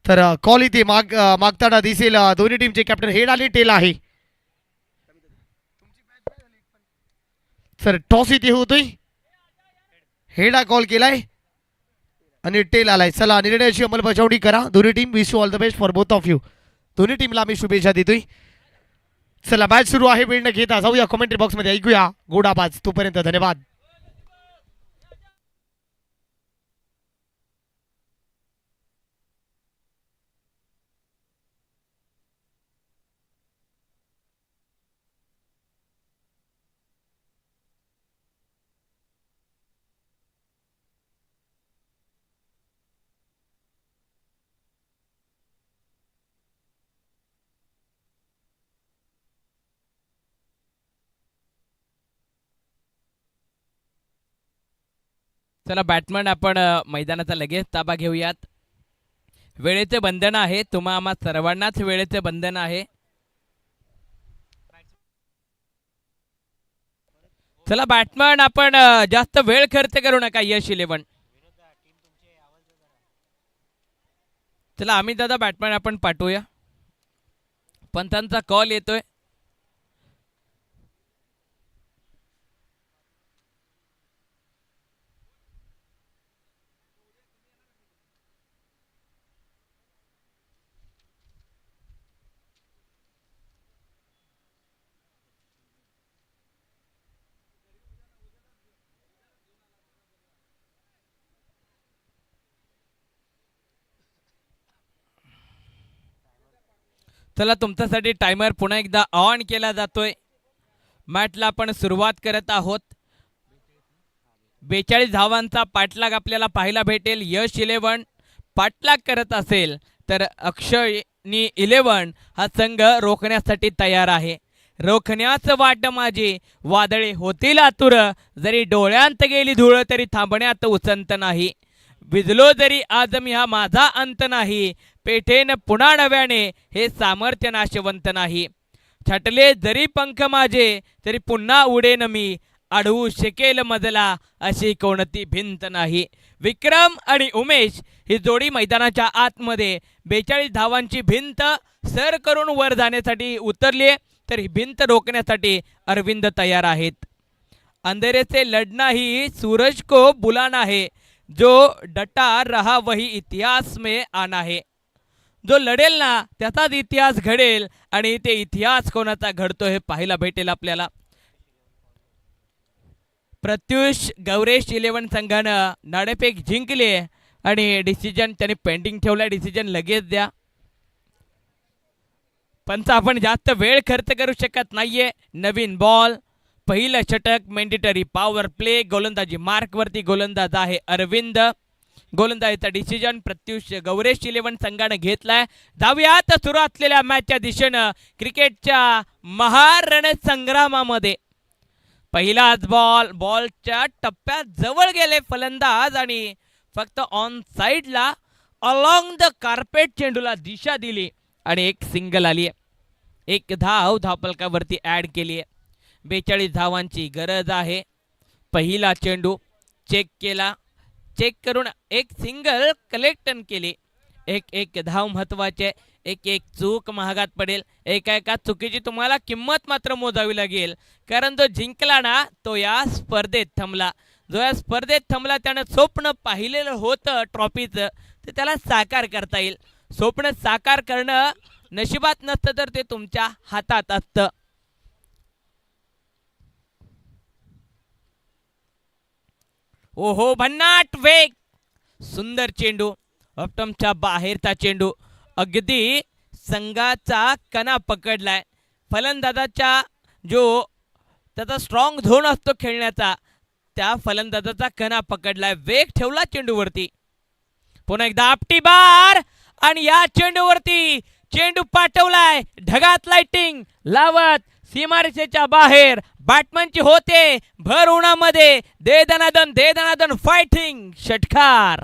तर कॉल इथे मागताना दिसेल. दोन्ही टीमचे कॅप्टन हेड आणि टेल आहे. सर टॉस इथे होतोय. हेड हा कॉल केलाय आणि टेल आलाय. चला निर्णयाची अंमलबजावणी करा दोन्ही team. Wish you all the best for both of you. दोन्ही टीमला आम्ही शुभेच्छा देतोय. चला मॅच सुरू आहे. वेळ न घेता जाऊया कमेंट्री बॉक्समध्ये, ऐकूया गोड आवाज. तोपर्यंत धन्यवाद. चला बॅट्समन आपण मैदानाचा लगेच ताबा घेऊयात. वेळेचे बंधन आहे, तुम्हा आम्हा सर्वांनाच वेळेचे बंधन आहे. चला बॅट्समन आपण जास्त वेळ खर्च करू नका. यश 11. चला आम्ही दादा बॅट्समन आपण पाठवूया. पंतांचा कॉल येतोय. चला तुमच्यासाठी टायमर पुन्हा एकदा ऑन केला जातोय. मॅचला आपण सुरुवात करत आहोत. 42 धावांचा पाठलाग आपल्याला पाहायला भेटेल. यश 11 पाठलाग करत असेल तर अक्षयनी 11 हा संघ रोखण्यासाठी तयार आहे. रोखण्याचं वाट माझी वादळे होतील आतुर, जरी डोळ्यांत गेली धूळ तरी थांबण्यात उसंत नाही. विजलो जरी आज मी हा माझा अंत नाही, पेठेन पुन्हा नव्याने हे सामर्थ्य नाशवंत नाही. छाटले जरी पंख माझे तरी पुन्हा उडेन मी, अडवू शकेल मजला अशी कोणती भिंत नाही. विक्रम आणि उमेश ही जोडी मैदानाच्या आतमध्ये 42 धावांची भिंत सर करून वर जाण्यासाठी उतरली, तर ही भिंत रोखण्यासाठी अरविंद तयार आहेत. अंधेरे से लढना ही सूरज को बुलाना है, जो डटा रहा वही इतिहास में आना है. जो लढेल ना त्याचाच इतिहास घडेल, आणि ते इतिहास कोणाचा घडतो हे पाहायला भेटेल आपल्याला. प्रत्युष गौरेश 11 संघानं नाणेफेक जिंकली आणि डिसिजन त्यांनी पेंडिंग ठेवला. डिसिजन लगेच द्या. पंच आपण जास्त वेळ खर्च करू शकत नाहीये. नवीन बॉल, पहिलं षटक, मॅन्डेटरी पॉवर प्ले. गोलंदाजी मार्कवरती गोलंदाज आहे अरविंद. गोलंदाजीचा डिसिजन प्रत्युष गौरेश 11 संघानं घेतलाय. जाऊयात सुरू असलेल्या मॅचच्या दिशेनं. क्रिकेटच्या महारणसंग्रामामध्ये पहिलाच बॉलच्या टप्प्यात जवळ गेले फलंदाज आणि फक्त ऑन साइडला अलॉंग द कार्पेट चेंडूला दिशा दिली आणि एक सिंगल आली. एक धावफलकावरती ऍड केली. 42 धावांची गरज आहे. पहिला चेंडू चेक केला, चेक करून एक सिंगल कलेक्टन केली. एक धाव महत्वाचे. एक चूक महागात पडेल. एका चुकीची तुम्हाला किंमत मात्र मोजावी लागेल, कारण जो जिंकला ना तो या स्पर्धेत थांबला. जो या स्पर्धेत थांबला त्यानं स्वप्न पाहिलेलं होतं ट्रॉफीचं, ते त्याला साकार करता येईल. स्वप्न साकार करणं नशिबात नसतं तर ते तुमच्या हातात असतं. ओहो भन्नाट वेग, सुंदर चेंडू, ऑप्टमच्या बाहेरचा चेंडू, अगदी संघाचा कणा पकडलाय. फलंदाजाच्या जो त्याचा स्ट्रॉंग झोन असतो खेळण्याचा, त्या फलंदाजाचा कणा पकडलाय. वेग ठेवला चेंडूवरती. पुन्हा एकदा आपटी बार आणि या चेंडूवरती चेंडू पाठवलाय ढगात लाइटिंग लावत सीमारेषेच्या बाहेर. बॅट्समनची होते भर उन्हामध्ये दे दनादन फायटिंग षटकार.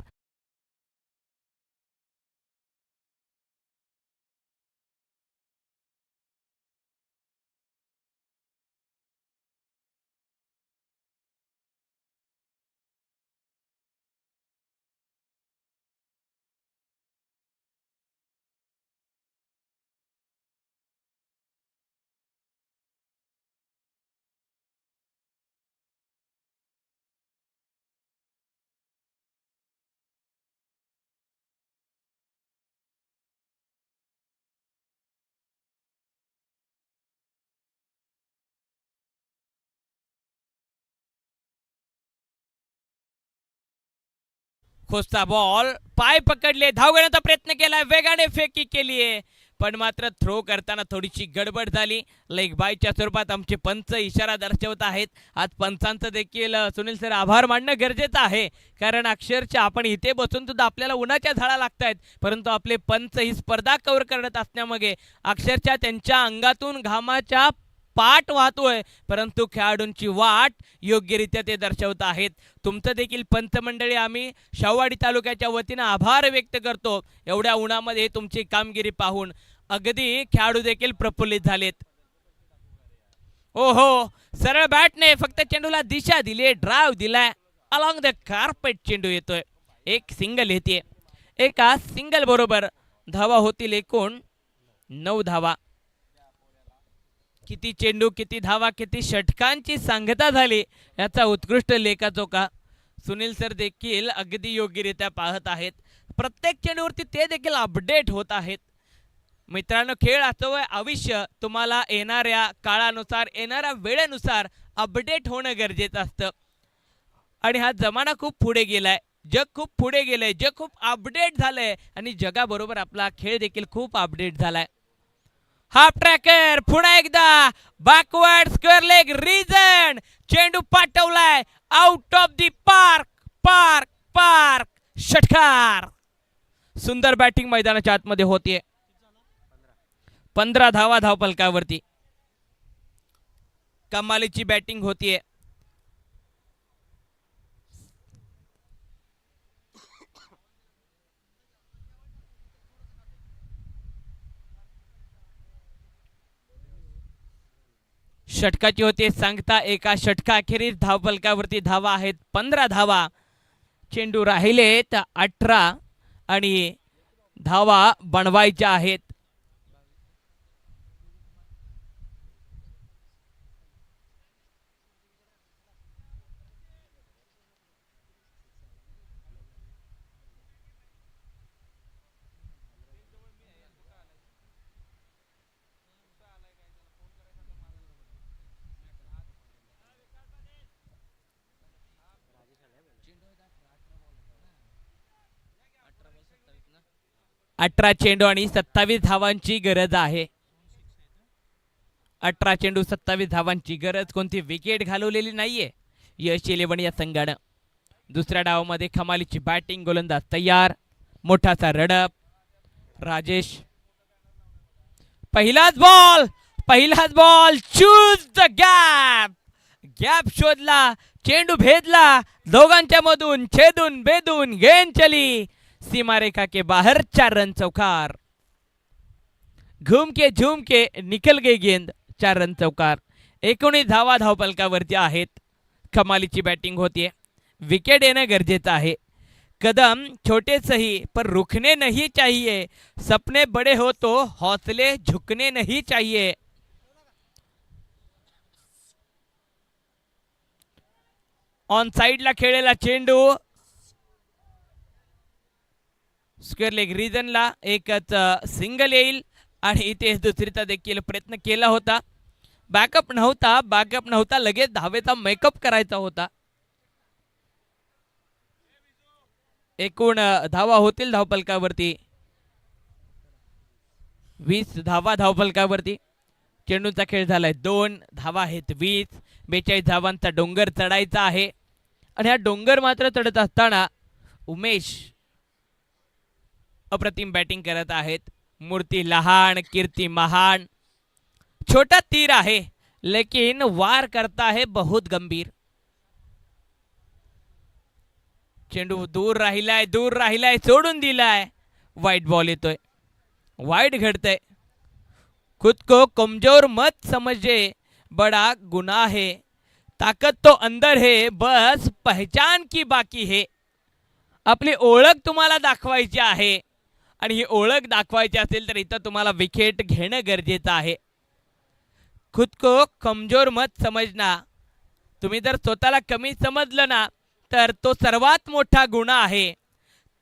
खोसचा बॉल, पाय पकडले, धाव घेण्याचा प्रयत्न केलाय, वेगाने फेकी केलीये, पण मात्र थ्रो करताना थोडीशी गडबड झाली. लेग बायच्या स्वरूपात आमचे पंच इशारा दर्शवत आहेत. आज पंचांचं देखील सुनील सर आभार मानणं गरजेचं आहे, कारण अक्षरशः आपण इथे बसून सुद्धा आपल्याला उन्हाच्या झाडा लागतायत, परंतु आपले पंच ही स्पर्धा कव्हर करत असण्यामागे अक्षरशः त्यांच्या अंगातून घामाच्या पाठ वाहतोय, परंतु खेळाडूंची वाट योग्यरित्या ते दर्शवत आहेत. तुमचं देखील पंचमंडळी आम्ही शाहूवाडी तालुक्याच्या वतीनं आभार व्यक्त करतो. एवढ्या उन्हामध्ये तुमची कामगिरी पाहून अगदी खेळाडू देखील प्रफुल्लित झालेत. ओहो, सरळ बॅटने फक्त चेंडूला दिशा दिली, ड्राइव्ह दिलाय, अलॉंग द कार्पेट चेंडू येतोय. एक सिंगल येते. एका सिंगल बरोबर धावा होतील एकूण 9 धावा. किती चेंडू, किती धावा, किती षटकांची सांगता झाली याचा उत्कृष्ट लेखाजोखा सुनील सर देखील अगदी योग्यरित्या पाहत आहेत. प्रत्येक चेंडूवरती ते देखील अपडेट होत आहेत. मित्रांनो, खेळ असो व आयुष्य, तुम्हाला येणाऱ्या काळानुसार, येणाऱ्या वेळेनुसार अपडेट होणं गरजेचं असतं. आणि हा जमाना खूप पुढे गेलाय, जग खूप पुढे गेलंय, जग खूप अपडेट झालंय आणि जगाबरोबर आपला खेळ देखील खूप अपडेट झालाय. हाफ ट्रॅकर पुन्हा एकदा बॅकवर्ड स्क्वेअर लेग रिजन, चेंडू पाठवलाय out of the park, park, park, षटकार. सुंदर बॅटिंग मैदानाच्या आतमध्ये होतीये. 15 धावा धावफलकावरती. कमालीची बॅटिंग होतीये. षटकाची होते सांगता. एका षटकाखेरीज धावफलकावरती धावा आहेत 15 धावा. चेंडू राहिलेत 18 आणि धावा बनवायच्या आहेत. अठरा चेंडू आणि 27 धावांची गरज आहे. 18 चेंडू 27 धावांची गरज. कोणती विकेट घालवलेली नाहीये यश 11 या संघानं. दुसऱ्या डावामध्ये कमालीची बॅटिंग. गोलंदाज तयार. मोठासा रडप. राजेश. पहिलाच ball. Choose the gap. Gap शोधला, चेंडू भेदला, दोघांच्या मधून छेदून बेदून गेंद चली सीमा रेखा के बाहर. 4 रन चौकार. घूम के झूम के निकल गई गेंद. 4 रन चौकार. 19 धावा धावफलकावरती आहेत. कमालीची बॅटिंग होतीये. विकेट येणं गरजेचं आहे. कदम छोटे सही पर रुकने नहीं चाहिए. सपने बड़े हो तो हौसले झुकने नहीं चाहिए. ऑन साइडला खेळलेला चेंडू स्क्वेअर लेग रिजनला एकच सिंगल येईल आणि इथे दुसरीचा देखील प्रयत्न केला होता. बॅकअप नव्हता, लगेच धावेचा मेकअप करायचा होता. एकूण धावा होतील धावफलकावरती 20 धावा धावफलकावरती. चेंडूचा खेळ झालाय 2 धावा आहेत 20. 42 धावांचा डोंगर चढायचा आहे आणि हा डोंगर मात्र चढत असताना उमेश अप्रतिम बॅटिंग करत आहेत. मूर्ती लहान, कीर्ती महान. छोटा तीर आहे लेकिन वार करता है बहुत गंभीर. चेंडू दूर राहिलाय, सोडून दिलाय. वाईट बॉल येतोय, वाईट घडतंय. खुद को कमजोर मत समझे, बड़ा गुनाह है. ताकत तो अंदर है, बस पहचान की बाकी है. आपली ओळख तुम्हाला दाखवायची आहे आणि ही ओळख दाखवायची असेल तर इथं तुम्हाला विकेट घेणं गरजेचं आहे. खुद को कमजोर मत समजना. तुम्ही जर स्वतःला कमी समजलं ना तर तो सर्वात मोठा गुन्हा आहे.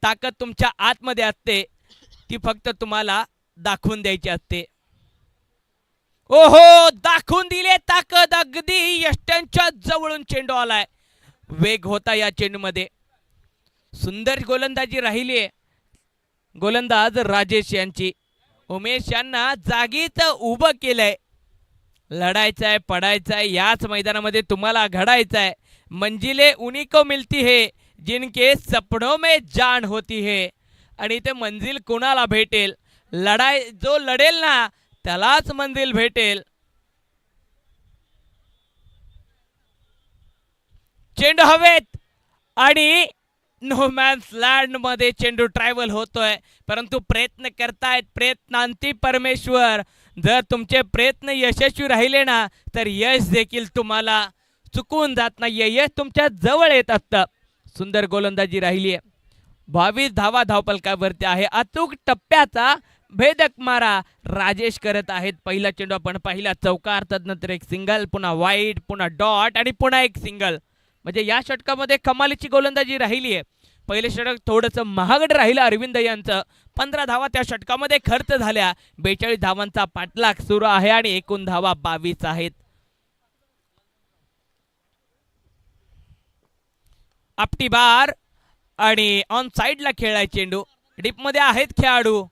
ताकद तुमच्या आतमध्ये असते, ती फक्त तुम्हाला दाखवून द्यायची असते. ओहो, दाखवून दिले ताकद. अगदी यष्ट्यांच्या जवळून चेंडू आलाय. वेग होता या चेंडूमध्ये. सुंदर गोलंदाजी राहिली आहे गोलंदाज राजेश यांची. उमेश यांना जागीच उभं केलंय. लढायचंय, पडायचंय, याच मैदानामध्ये तुम्हाला घडायचंय. मंजिले उन्हीं को मिलती है जिनके सपनों में जान होती है. आणि ते मंजिल कोणाला भेटेल? जो लढेल ना त्यालाच मंजिल भेटेल. चेंडू हवेत आणि नो मॅन्स लँड मध्ये चेंडू ट्रॅव्हल होतोय, परंतु प्रयत्न करतायत, प्रयत्नांती परमेश्वर. जर तुमचे प्रयत्न यशस्वी राहिले ना तर यश देखील तुम्हाला चुकून जात नाहीये, यश तुमच्या जवळ येत असतं. सुंदर गोलंदाजी राहिली आहे. 22 धावा धावपलकावरती आहे. अचूक टप्प्याचा भेदक मारा राजेश करत आहेत. पहिला चेंडू आपण पाहिला चौकार, तदनंतर एक सिंगल, पुन्हा वाईड, पुन्हा डॉट आणि पुन्हा एक सिंगल. म्हणजे या षटकामध्ये कमालीची गोलंदाजी राहिली आहे. पहिले षटक थोडंसं महागड राहिलं अरविंद यांचं. 15 धावा त्या षटकामध्ये खर्च झाल्या. 42 धावांचा पाठलाग सुरू आहे आणि एकूण धावा 22 आहेत. आपटी बार आणि ऑन साइडला खेळलाय चेंडू. डीप मध्ये आहेत खेळाडू.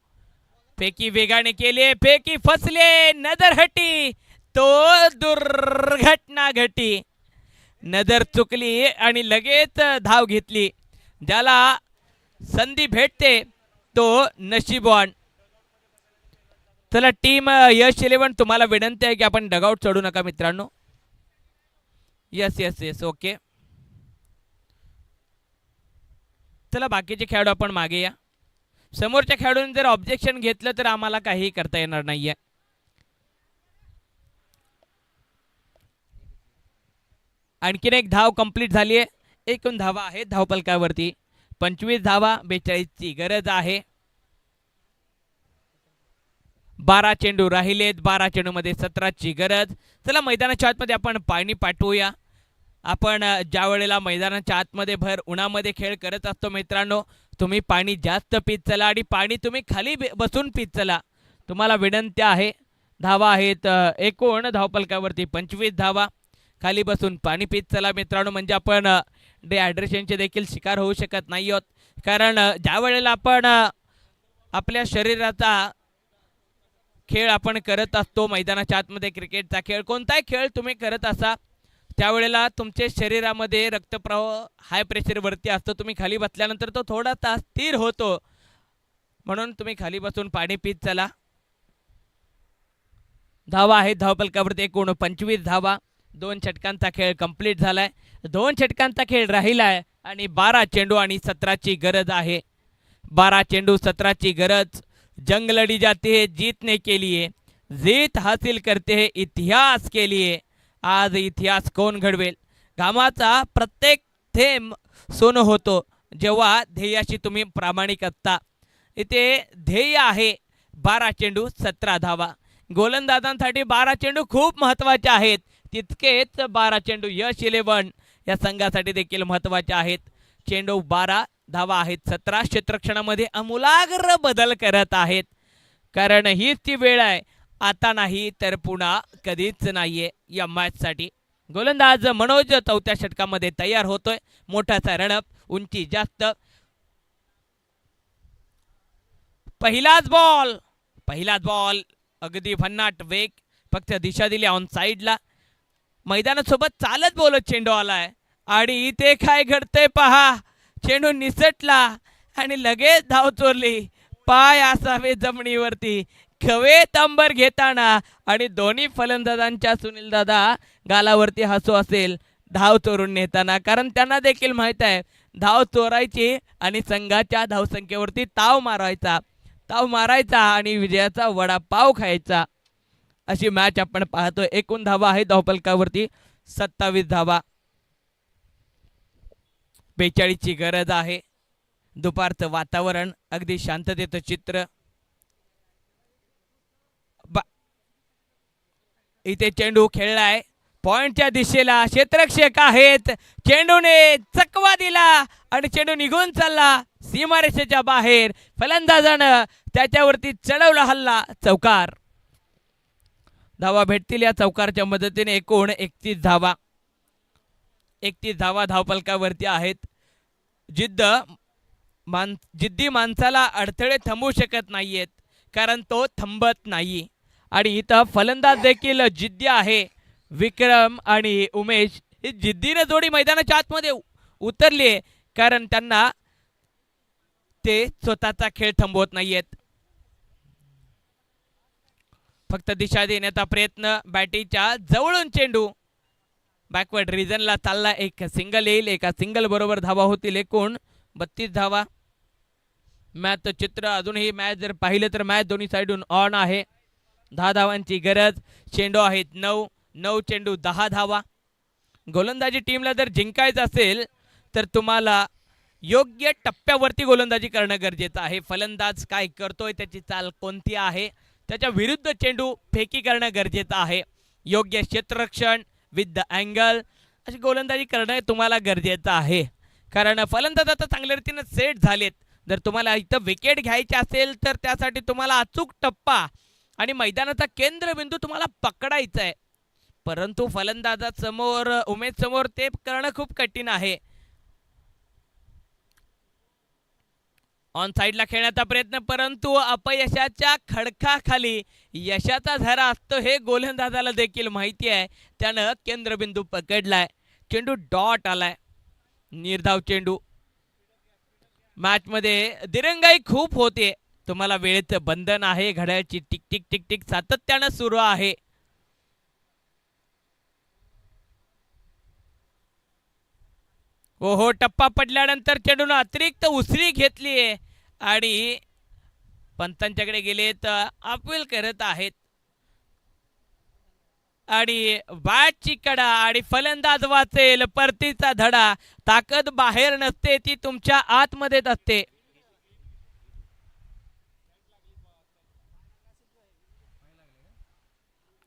फेकी वेगाने केले, फेकी फसले, नजर हटी, तो दुर्घटना घटी. नजर चुकली आणि लगेच धाव घेतली. ज्याला संधी भेटते तो नशीबवान. चला टीम यश 11 तुम्हाला विनंती आहे की आपण डगआउट चढू नका मित्रांनो. Yes yes yes okay. चला बाकीचे खेळाडू आपण मागे या. समोरच्या खेळाडूंनी जर ऑब्जेक्शन घेतलं तर आम्हाला काही करता येणार नाहीये. आणखीन एक धाव कंप्लीट झाली आहे. एकूण धावा आहेत धावपलकावरती 25 धावा. 42 ची गरज आहे. 12 चेंडू राहिलेत. 12 चेंडू मध्ये 17 ची गरज. चला मैदानाच्या आतमध्ये आपण पाणी पाठवूया. आपण ज्या वेळेला मैदानाच्या आतमध्ये भर उन्हामध्ये खेळ करत असतो मित्रांनो, तुम्ही पाणी जास्त पीत चला आणि पाणी तुम्ही खाली बसून पीत चला. तुम्हाला विनंती आहे. धावा आहेत एकूण धावपलकावरती 25 धावा. खाली बसून पाणी पीत चला मित्रांनो, म्हणजे आपण डिहायड्रेशनचे देखील शिकार होऊ शकत नाही आहोत. कारण ज्या वेळेला आपण आपल्या शरीराचा खेळ आपण करत असतो मैदानाच्या आतमध्ये, क्रिकेटचा खेळ कोणताही खेळ तुम्ही करत असा, त्यावेळेला तुमच्या शरीरामध्ये रक्तप्रवाह हाय प्रेशरवरती असतो. तुम्ही खाली बसल्यानंतर तो थोडासा स्थिर होतो, म्हणून तुम्ही खाली बसून पाणी पीत चला. धावा आहेत धावपलकावरती एकूण 25 धावा. 2 षटकांचा खेळ कंप्लीट झालाय. 2 षटकांचा खेळ राहिलाय आणि 12 चेंडू आणि 17 ची गरज आहे. 12 चेंडू 17 ची गरज. जंग लड़ी जाती है जीतने के लिए, जीत हासिल करते हैं इतिहास के लिए. आज इतिहास कोण घडवेल? घामाचा प्रत्येक थेंब सोनं होतो जेव्हा ध्येयाशी तुम्ही प्रामाणिक असता. इथे ध्येय आहे 12 चेंडू 17 धावा. गोलंदाजांसाठी 12 चेंडू खूप महत्त्वाचे आहेत. तितकेच 12 चेंडू यश 11 या संघासाठी देखील महत्त्वाचे आहेत. चेंडू 12 धावा आहेत 17. क्षेत्ररक्षणामध्ये आमूलाग्र बदल करत आहेत, कारण हीच ती वेळ आहे. आता नाही तर पुन्हा कधीच नाहीये या मॅचसाठी. गोलंदाज मनोज 4थ्या षटकामध्ये तयार होतोय. मोठाचा रणअप, उंची जास्त. पहिलाच बॉल अगदी भन्नाट वेग. फक्त दिशा दिली ऑन साइडला. मैदानासोबत चालत बोलत चेंडू आलाय आणि इथे काय घडतंय पहा. चेंडू निसटला आणि लगेच धाव चोरली. पाय असावे जमिनीवरती, खवेत अंबर घेताना आणि दोन्ही फलंदाजांच्या सुनील दादा गालावरती हसू असेल धाव चोरून नेताना, कारण त्यांना देखील माहित आहे धाव चोरायची आणि संघाच्या धावसंख्येवरती ताव मारायचा आणि विजयाचा वडापाव खायचा. अशी मॅच आपण पाहतोय. एकूण धावा आहे धावपलकावरती 27 धावा. 42 ची गरज आहे. दुपारचं वातावरण, अगदी शांततेचं चित्र. इथे चेंडू खेळलाय पॉइंटच्या दिशेला. क्षेत्ररक्षक आहेत. चेंडूने चकवा दिला आणि चेंडू निघून चालला सीमारेषेच्या बाहेर. फलंदाजानं त्याच्यावरती चढवला हल्ला. चौकार. धावा भेटतील या चौकारच्या मदतीने. एकूण 31 धावा. 31 धावा धावपलकावरती आहेत. जिद्दी माणसाला अडथळे थांबवू शकत नाहीयेत, कारण तो थांबत नाही. आणि इथं फलंदाज देखील जिद्दी आहे. विक्रम आणि उमेश ही जिद्दीने जोडी मैदानाच्या आतमध्ये उतरली आहे, कारण त्यांना ते स्वतःचा खेळ थांबवत नाहीयेत. फक्त दिशा देण्याचा प्रयत्न. बॅटीच्या जवळून चेंडू बॅकवर्ड रिजनला चालला, एक सिंगल येईल, एका सिंगल बरोबर धावा होतील, एकूण 32 धावा. मॅच चित्र अजूनही मॅच जर पाहिलं तर मॅच दोन्ही साइडून ऑन आहे. 10 धावांची गरज. चेंडू आहेत 9 चेंडू 10 धावा. गोलंदाजी टीमला जर जिंकायचं असेल तर तुम्हाला योग्य टप्प्यावरती गोलंदाजी करणं गरजेचं आहे. फलंदाज काय करतोय, त्याची चाल कोणती आहे, त्याच्या विरुद्ध चेंडू फेकी करणं गरजेचं आहे. योग्य क्षेत्ररक्षण विथ द अँगल अशी गोलंदाजी करणं तुम्हाला गरजेचं आहे. कारण फलंदाज आता चांगल्या रीतीने सेट झालेत. जर तुम्हाला इथं विकेट घ्यायची असेल तर त्यासाठी तुम्हाला अचूक टप्पा आणि मैदानाचा केंद्रबिंदू तुम्हाला पकडायचा आहे. परंतु फलंदाजासमोर उमेश समोर ते करणं खूप कठीण आहे. ऑन साइडला खेळण्याचा प्रयत्न, परंतु अपयशाच्या खडकाखाली यशाचा झरा असतो हे गोलंदाजाला देखील माहिती आहे. त्यानं केंद्रबिंदू पकडलाय. चेंडू डॉट आलाय. निर्धाव चेंडू. मॅच मध्ये दिरंगाई खूप होते. तुम्हाला वेळेचं बंधन आहे. घड्याळची टिक टिक टिक टिक सातत्यानं सुरू आहे. ओहो, टप्पा पडल्यानंतर चेंडून अतिरिक्त उसळी घेतली आणि पंतांच्याकडे गेले तर अपील करत आहेत. आणि बॅटची कडा आणि फलंदाज वाचेल. परतीचा धडा. ताकद बाहेर नसते, ती तुमच्या आतमध्येच असते.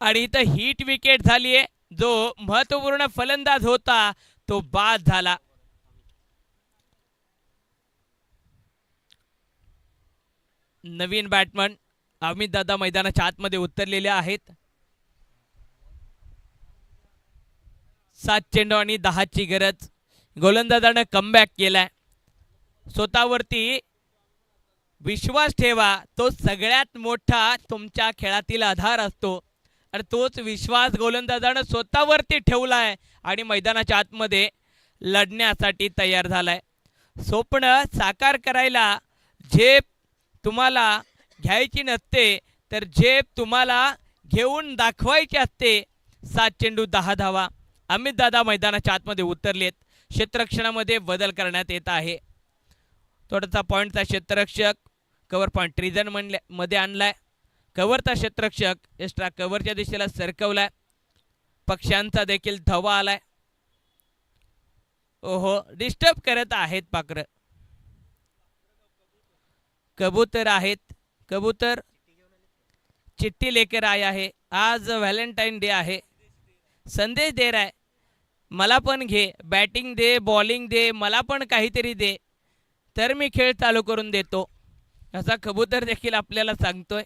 आणि इथं हिट विकेट झालीये. जो महत्वपूर्ण फलंदाज होता तो बाद झाला. नवीन बॅट्समन अमित दादा मैदानाच्या आतमध्ये उतरलेले आहेत. 7 चेंडू आणि 10 ची गरज. गोलंदाजानं कमबॅक केलाय. स्वतःवरती विश्वास ठेवा. तो सगळ्यात मोठा तुमच्या खेळातील आधार असतो आणि तोच विश्वास गोलंदाजानं स्वतःवरती ठेवलाय आणि मैदानाच्या आतमध्ये लढण्यासाठी तयार झालाय. स्वप्न साकार करायला झेप तुम्हाला घ्यायची नसते, तर झेप तुम्हाला घेऊन दाखवायची असते. 7 चेंडू 10 धावा. अमित दादा मैदानाच्या आतमध्ये उतरलेत. क्षेत्ररक्षणामध्ये बदल करण्यात येत आहे. थोडासा पॉईंटचा क्षेत्ररक्षक कव्हर पॉईंट रिजन मध्ये आणलाय. कव्हरचा क्षेत्ररक्षक एक्स्ट्रा कव्हरच्या दिशेला सरकवलाय. पक्ष्यांचा देखील धावा आलाय. ओहो, डिस्टर्ब करत आहेत पाखरं. कबूतर आहेत. कबूतर चिट्ठी लेकर आया है. आज व्हॅलेंटाईन डे आहे. संदेश दे रहा है, मला पण घे, बॅटिंग दे, बॉलिंग दे, मला पण काहीतरी दे, तर मी खेळ चालू करून देतो, असा कबूतर देखील आपल्याला सांगतोय.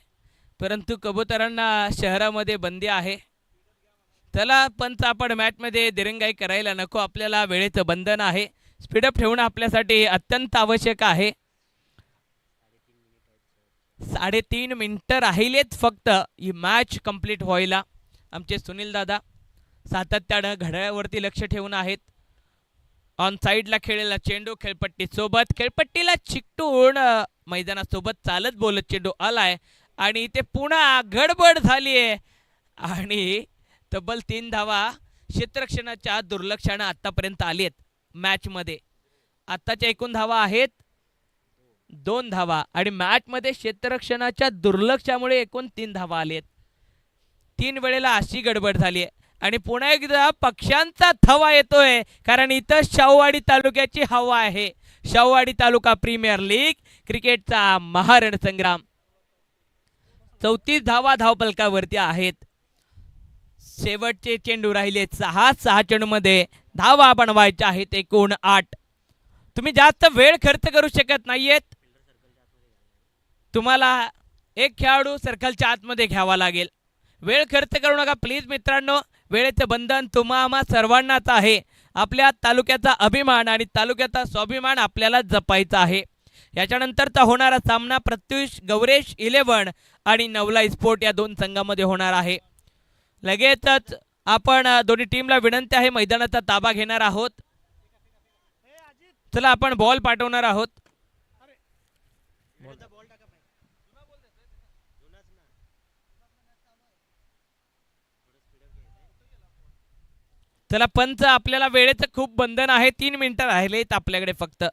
परंतु कबुतरांना शहरामध्ये बंदी आहे. चला पंच, आपण मॅचमध्ये दिरंगाई करायला नको. आपल्याला वेळेचं बंधन आहे. स्पीडअप ठेवणं आपल्यासाठी अत्यंत आवश्यक आहे. 3.5 मिनिटं राहिलेत फक्त ही मॅच कंप्लीट व्हायला. आमचे सुनील दादा सातत्यानं घड्याळावरती लक्ष ठेवून आहेत. ऑन साइडला खेळलेला चेंडू खेळपट्टी सोबत, खेळपट्टीला चिकटून मैदानासोबत चालत बोलत चेंडू आलाय आणि ते पुन्हा गडबड झालीये आणि तब्बल 3 धावा क्षेत्ररक्षणाच्या दुर्लक्षानं आतापर्यंत आलेत मॅचमध्ये. आत्ताच्या एकूण धावा आहेत 2 धावा आणि मॅचमध्ये क्षेत्ररक्षणाच्या दुर्लक्षामुळे एकूण 3 धावा आलेत. 3 वेळेला अशी गडबड झाली आहे आणि पुन्हा एकदा पक्ष्यांचा थवा येतोय, कारण इथं शाहूवाडी तालुक्याची हवा आहे. शाहूवाडी तालुका प्रीमियर लीग क्रिकेटचा महारणसंग्राम. 34 धावा धावपलकावरती आहेत. शेवटचे चेंडू राहिले 6 चेंडूमध्ये धावा बनवायच्या आहेत एकूण 8. तुम्ही जास्त वेळ खर्च करू शकत नाहीयेत. तुम्हाला एक खेळाडू सर्कलच्या आतमध्ये घ्यावा लागेल. वेळ खर्च करू नका प्लीज मित्रांनो. वेळेचं बंधन तुम्हा सर्वांनाच आहे. आपल्या तालुक्याचा अभिमान आणि तालुक्याचा स्वाभिमान आपल्याला जपायचा आहे. याच्यानंतरचा होणारा सामना प्रत्युष गौरेश 11 आणि नवला स्पोर्ट या 2 संघामध्ये होणार आहे. लगेचच आपण दोन्ही टीमला विनंती आहे, मैदानाचा ताबा घेणार आहोत. चला आपण बॉल पाठवणार आहोत. चला पंच, आपल्याला वेळेचं खूप बंधन आहे, 3 मिनिटं राहिलेत आपल्याकडे फक्त.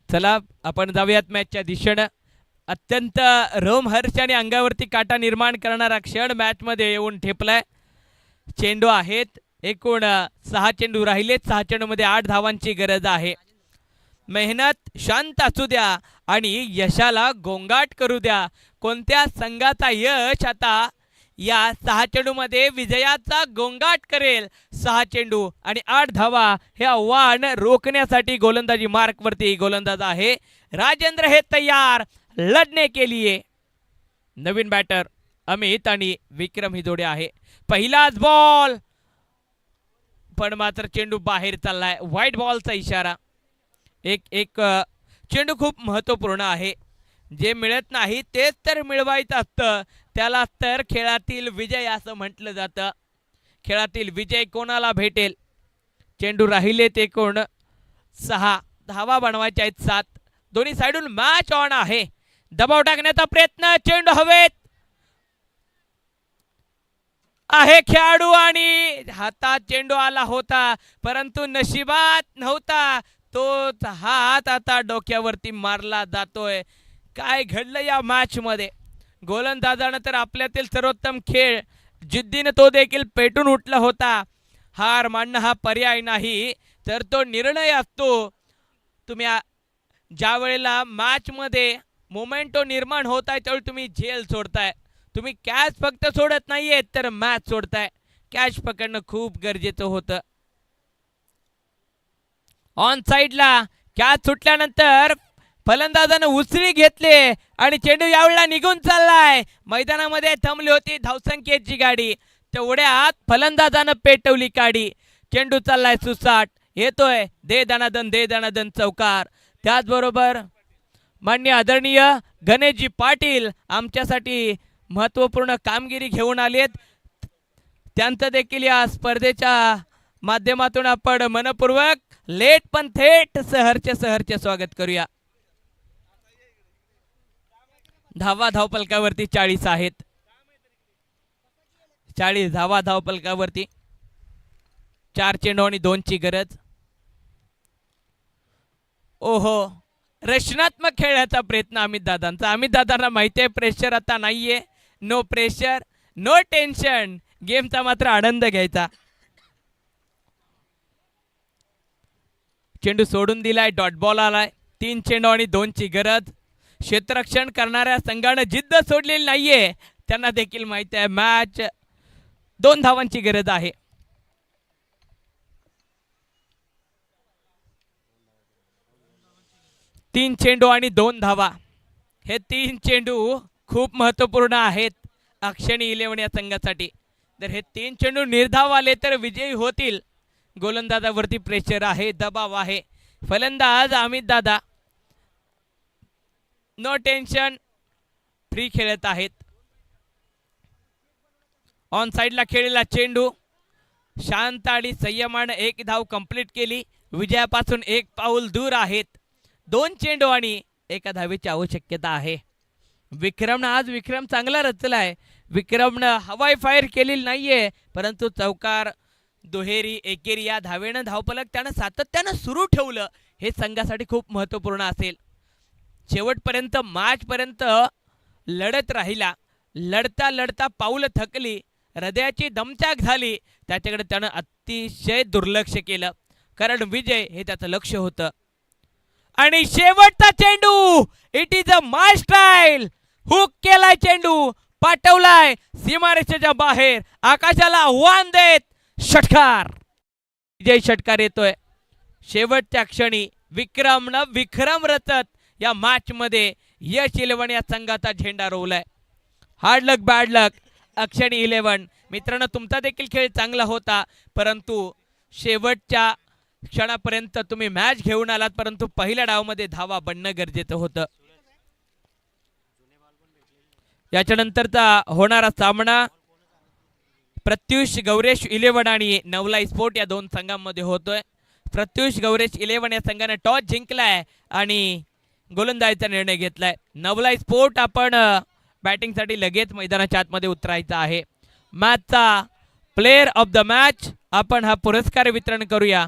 चला आपण जाऊयात मॅचच्या दिशेनं. अत्यंत रोमहर्ष आणि अंगावरती काटा निर्माण करणारा क्षण मॅच मध्ये येऊन ठेपलाय. चेंडू आहेत एकूण 6 चेंडू राहिलेत. 6 चेंडूमध्ये 8 धावांची गरज आहे. मेहनत शांत असू द्या आणि यशाला गोंगाट करू द्या. कोणत्या संघाचा यश आता या 6 चेंडूमध्ये विजयाचा गोंगाट करेल? 6 चेंडू आणि 8 धावा हे आव्हान रोखण्यासाठी गोलंदाजी मार्कवरती गोलंदाज आहे. राजेंद्र हे तयार लढने के लिए. नवीन बॅटर अमित आणि विक्रम ही जोडी आहे. पहिलाच बॉल, पण मात्र चेंडू बाहेर चाललाय. व्हाईट बॉलचा इशारा. एक चेंडू खूप महत्वपूर्ण आहे. जे मिळत नाही तेच तर मिळवायचं असतं. त्याला तर खेळातील विजय असं म्हटलं जातं. खेळातील विजय कोणाला भेटेल? चेंडू राहिले ते कोण 6 धावा बनवायच्या आहेत 7. दोन्ही साइडून मॅच ऑन आहे. दबाव टाकण्याचा प्रयत्न, चेंडू हवेत आहे. खेळाडू आणि हातात चेंडू आला होता परंतु नशिबात नव्हता. तो हात आता डोक्यावरती मारला जातोय. काय घडलं या मॅच मध्ये? गोलंदाजानं तर आपल्यातील सर्वोत्तम खेळ जिद्दीने तो देखील पेटून उठला होता. हार मानणं हा पर्याय नाही तर तो निर्णय असतो. तुम्ही ज्या वेळेला मॅच मध्ये मोमेंटो निर्माण होत आहे त्यावेळी तुम्ही झेल सोडताय. तुम्ही कॅच फक्त सोडत नाहीये तर मॅच सोडताय. कॅच पकडणं खूप गरजेचं होतं. ऑन साइडला कॅच सुटल्यानंतर फलंदाजानं उसळी घेतली आणि चेंडू यावेळेला निघून चाललाय. मैदानामध्ये थांबली होती धावसंख्येची गाडी, तेवढ्यात फलंदाजानं पेटवली काडी. चेंडू चाललाय सुसाट, येतोय दे दणादन चौकार. त्याचबरोबर माननीय आदरणीय गणेशजी पाटील आमच्यासाठी महत्त्वपूर्ण कामगिरी घेऊन आलेत. त्यांचं देखील या स्पर्धेच्या माध्यमातून आपण मनपूर्वक लेट पण थेट सहर्ष स्वागत करूया. धावा धावपलकावरती 40 आहेत. 40 धावा धावपलकावरती. 4 चेंडू आणि 2 ची गरज. ओहो, रचनात्मक खेळण्याचा प्रयत्न अमित दादांचा. अमित दादांना माहिती आहे प्रेशर आता नाहीये. No pressure no tension. गेमचा मात्र आनंद घ्यायचा. चेंडू सोडून दिलाय. डॉट बॉल आलाय. 3 चेंडू आणि 2 ची गरज. क्षेत्ररक्षण करणाऱ्या संघाने जिद्द सोडलेली नाहीये. त्यांना देखील माहिती आहे मॅच 2 धावांची गरज आहे. तीन चेंडू आणि 2 धावा. हे 3 चेंडू खूप महत्वपूर्ण आहेत अक्षणी 11 या संघासाठी. जर हे 3 चेंडू निर्धाव आले तर विजयी होतील. गोलंदाजावरती प्रेशर आहे, दबाव आहे. फलंदाज अमित दादा नो टेन्शन फ्री खेळत आहेत. ऑन साइडला खेळलेला चेंडू शांत आणि संयमाने 1 धाव कंप्लीट केली. विजयापासून 1 पाऊल दूर आहेत. 2 चेंडू आणि 1 धावेची आवश्यकता आहे. विक्रम चांगला रचलाय. विक्रमनं हवाई फायर केलेली नाहीये परंतु चौकार दुहेरी एकेरी या धावेनं धावफलक त्यानं सातत्यानं सुरू ठेवलं. हे संघासाठी खूप महत्वपूर्ण असेल. शेवटपर्यंत मॅच पर्यंत लढत राहिला. लढता लढता पाऊल थकली, हृदयाची दमचाक झाली. त्याच्याकडे त्यानं अतिशय दुर्लक्ष केलं कारण विजय हे त्याचं लक्ष होतं. आणि शेवटचा चेंडू it is a my style. Hook केलाय चेंडू, पाठवलाय सीमारेषेच्या बाहेर. आकाशाला आव्हान देत षटकार. विजय षटकार येतोय. शेवटच्या क्षणी विक्रम रचत या मॅच मध्ये यश 11 या संघाचा झेंडा रोवलाय. हार्ड लक बॅड लक अक्षणी 11. मित्रांनो, तुमचा देखील खेळ चांगला होता परंतु शेवटच्या क्षणापर्यंत तुम्ही मॅच घेऊन आलात, परंतु पहिल्या डावमध्ये धावा बनणं गरजेचं होतं. याच्या नंतरचा होणारा सामना प्रत्युष गौरेश 11 आणि नवलाई स्पोर्ट या दोन संघांमध्ये होतोय. प्रत्युष गौरेश 11 या संघाने टॉस जिंकलाय आणि गोलंदाजीचा निर्णय घेतलाय. नवलाई स्पोर्ट आपण बॅटिंगसाठी लगेच मैदानाच्या आतमध्ये उतरायचा आहे. मॅचचा प्लेयर ऑफ द मॅच आपण हा पुरस्कार वितरण करूया.